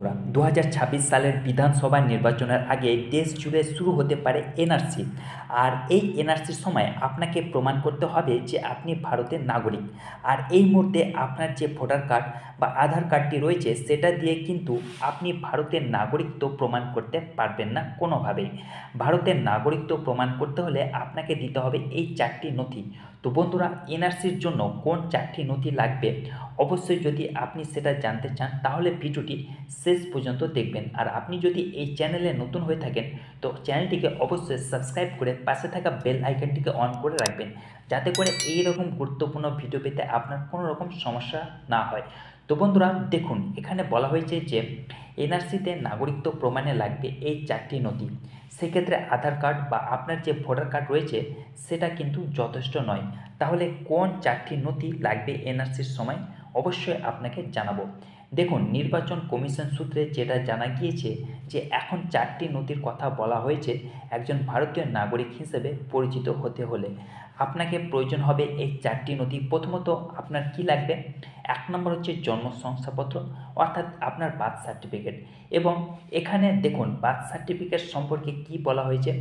2026 সালের বিধানসভা নির্বাচনের আগে দেশ জুড়ে শুরু হতে পারে এনআরসি। আর এই এনআরসির সময় আপনাকে প্রমাণ করতে হবে যে আপনি ভারতের নাগরিক। আর এই মুহূর্তে আপনার যে ভোটার কার্ড বা আধার কার্ডটি রয়েছে সেটা দিয়ে কিন্তু আপনি ভারতের নাগরিকত্ব প্রমাণ করতে পারবেন না কোনোভাবেই। ভারতের নাগরিকত্ব প্রমাণ করতে হলে আপনাকে দিতে হবে এই 4টি নথি। তো বন্ধুরা, এনআরসির জন্য কোন 4টি নথি লাগবে অবশ্যই যদি আপনি সেটা জানতে চান তাহলে ভিডিওটি শেষ পর্যন্ত দেখবেন। আর আপনি যদি এই চ্যানেলে নতুন হয়ে থাকেন তো চ্যানেলটিকে অবশ্যই সাবস্ক্রাইব করে পাশে থাকা বেল আইকনটিকে অন করে রাখবেন, যাতে করে এই রকম গুরুত্বপূর্ণ ভিডিও পেতে আপনার কোনো রকম সমস্যা না হয়। তো বন্ধুরা দেখুন, এখানে বলা হয়েছে যে এনআরসিতে নাগরিকত্ব প্রমাণে লাগবে এই 4টি নথি। সেক্ষেত্রে আধার কার্ড বা আপনার যে ভোটার কার্ড রয়েছে সেটা কিন্তু যথেষ্ট নয়। তাহলে কোন 4টি নথি লাগবে এনআরসির সময় অবশ্যই আপনাকে জানাবো। দেখুন, নির্বাচন কমিশন সূত্রে যেটা জানা গিয়েছে যে এখন 4টি নথির কথা বলা হয়েছে একজন ভারতীয় নাগরিক হিসেবে পরিচিত হতে হলে আপনাকে প্রয়োজন হবে এই 4টি নথি। প্রথমত আপনার কি লাগবে, 1 নম্বর হচ্ছে জন্ম শংসাপত্র, অর্থাৎ আপনার বার্থ সার্টিফিকেট। এবং এখানে দেখুন বার্থ সার্টিফিকেট সম্পর্কে কি বলা হয়েছে,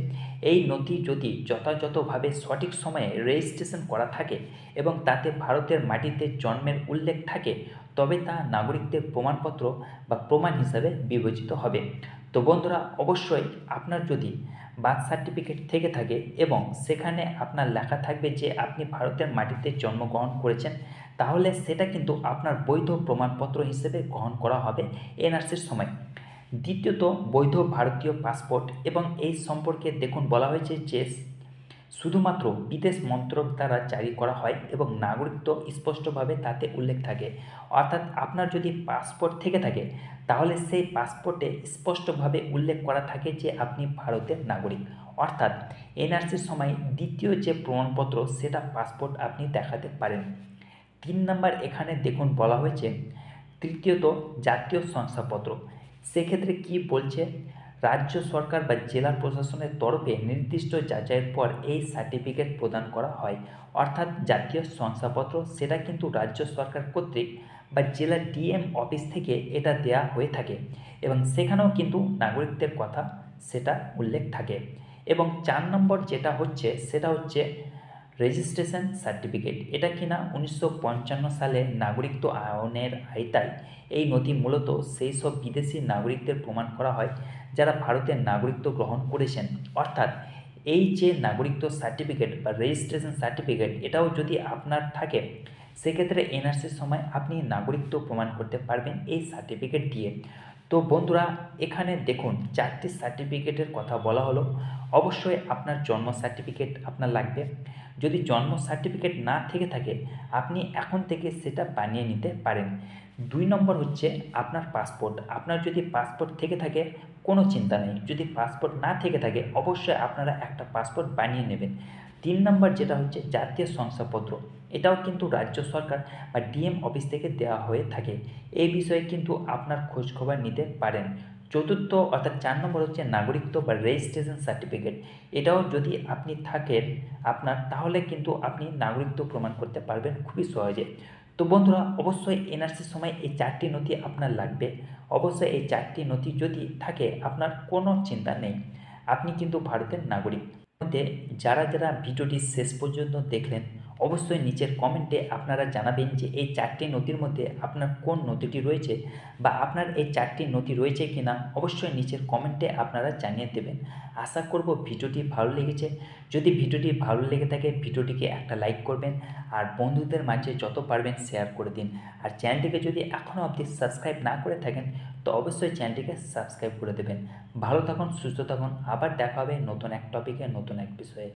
এই নথি যদি যথাযথভাবে সঠিক সময়ে রেজিস্ট্রেশন করা থাকে এবং তাতে ভারতের মাটিতে জন্মের উল্লেখ থাকে তবে তা নাগরিকদের প্রমাণপত্র বা প্রমাণ হিসাবে বিবেচিত হবে। তো বন্ধুরা অবশ্যই আপনার যদি বার্থ সার্টিফিকেট থেকে থাকে এবং সেখানে আপনার লেখা থাকবে যে আপনি ভারতের মাটিতে জন্মগ্রহণ করেছেন, তাহলে সেটা কিন্তু আপনার বৈধ প্রমাণপত্র হিসেবে গ্রহণ করা হবে এনআরসির সময়। দ্বিতীয়ত বৈধ ভারতীয় পাসপোর্ট, এবং এই সম্পর্কে দেখুন বলা হয়েছে যে শুধুমাত্র বিদেশ মন্ত্রক দ্বারা জারি করা হয় এবং নাগরিকত্ব স্পষ্টভাবে তাতে উল্লেখ থাকে। অর্থাৎ আপনার যদি পাসপোর্ট থেকে থাকে তাহলে সেই পাসপোর্টে স্পষ্টভাবে উল্লেখ করা থাকে যে আপনি ভারতের নাগরিক। অর্থাৎ এনআরসির সময় দ্বিতীয় যে প্রমাণপত্র সেটা পাসপোর্ট আপনি দেখাতে পারেন। 3 নম্বর এখানে দেখুন বলা হয়েছে তৃতীয়ত জাতীয় শংসাপত্র। সেক্ষেত্রে কি বলছে, রাজ্য সরকার বা জেলা প্রশাসনের তরফে নির্দিষ্ট যাচাইয়ের পর এই সার্টিফিকেট প্রদান করা হয়। অর্থাৎ জাতীয় শংসাপত্র সেটা কিন্তু রাজ্য সরকার কর্তৃক বা জেলা ডিএম অফিস থেকে এটা দেয়া হয়ে থাকে এবং সেখানেও কিন্তু নাগরিকদের কথা সেটা উল্লেখ থাকে। এবং 4 নম্বর যেটা হচ্ছে সেটা হচ্ছে রেজিস্ট্রেশন সার্টিফিকেট। এটা কিনা 1955 সালে নাগরিকত্ব আইনের আওতায় এই নথি মূলত সেই সব বিদেশি নাগরিকদের প্রমাণ করা হয় যারা ভারতের নাগরিকত্ব গ্রহণ করেছেন। অর্থাৎ এই যে নাগরিকত্ব সার্টিফিকেট বা রেজিস্ট্রেশন সার্টিফিকেট এটাও যদি আপনার থাকে সেক্ষেত্রে এনআরসির সময় আপনি নাগরিকত্ব প্রমাণ করতে পারবেন এই সার্টিফিকেট দিয়ে। তো বন্ধুরা এখানে দেখুন 4টি সার্টিফিকেটের কথা বলা হলো। অবশ্যই আপনার জন্ম সার্টিফিকেট আপনার লাগবে। যদি জন্ম সার্টিফিকেট না থেকে থাকে আপনি এখন থেকে সেটা বানিয়ে নিতে পারেন। 2 নম্বর হচ্ছে আপনার পাসপোর্ট। আপনার যদি পাসপোর্ট থেকে থাকে কোনো চিন্তা নেই, যদি পাসপোর্ট না থেকে থাকে অবশ্যই আপনারা একটা পাসপোর্ট বানিয়ে নেবেন। 3 নম্বর যেটা হচ্ছে জাতীয় শংসাপত্র, এটাও কিন্তু রাজ্য সরকার বা ডিএম অফিস থেকে দেওয়া হয়ে থাকে। এই বিষয়ে কিন্তু আপনার খোঁজখবর নিতে পারেন। চতুর্থ অর্থাৎ 4 নম্বর হচ্ছে নাগরিকত্ব বা রেজিস্ট্রেশন সার্টিফিকেট। এটাও যদি আপনি থাকেন আপনার তাহলে কিন্তু আপনি নাগরিকত্ব প্রমাণ করতে পারবেন খুবই সহজে। তো বন্ধুরা অবশ্যই এনআরসির সময় এই 4টি নথি আপনার লাগবে। অবশ্যই এই 4টি নথি যদি থাকে আপনার কোনো চিন্তা নেই, আপনি কিন্তু ভারতের নাগরিক। মধ্যে যারা যারা ভিডিওটি শেষ পর্যন্ত দেখলেন অবশ্যই নিচের কমেন্টে আপনারা জানাবেন যে এই 4টি নথির মধ্যে আপনার কোন নথিটি রয়েছে বা আপনার এই 4টি নথি রয়েছে কিনা অবশ্যই নিচের কমেন্টে আপনারা জানিয়ে দেবেন। আশা করব ভিডিওটি ভালো লেগেছে। যদি ভিডিওটি ভালো লেগে থাকে ভিডিওটিকে একটা লাইক করবেন আর বন্ধুদের মাঝে যত পারবেন শেয়ার করে দিন। আর চ্যানেলটিকে যদি এখনও অবধি সাবস্ক্রাইব না করে থাকেন তো অবশ্যই চ্যানেলটিকে সাবস্ক্রাইব করে দেবেন। ভালো থাকুন, সুস্থ থাকুন, আবার দেখা হবে নতুন এক টপিকে নতুন এক বিষয়ে।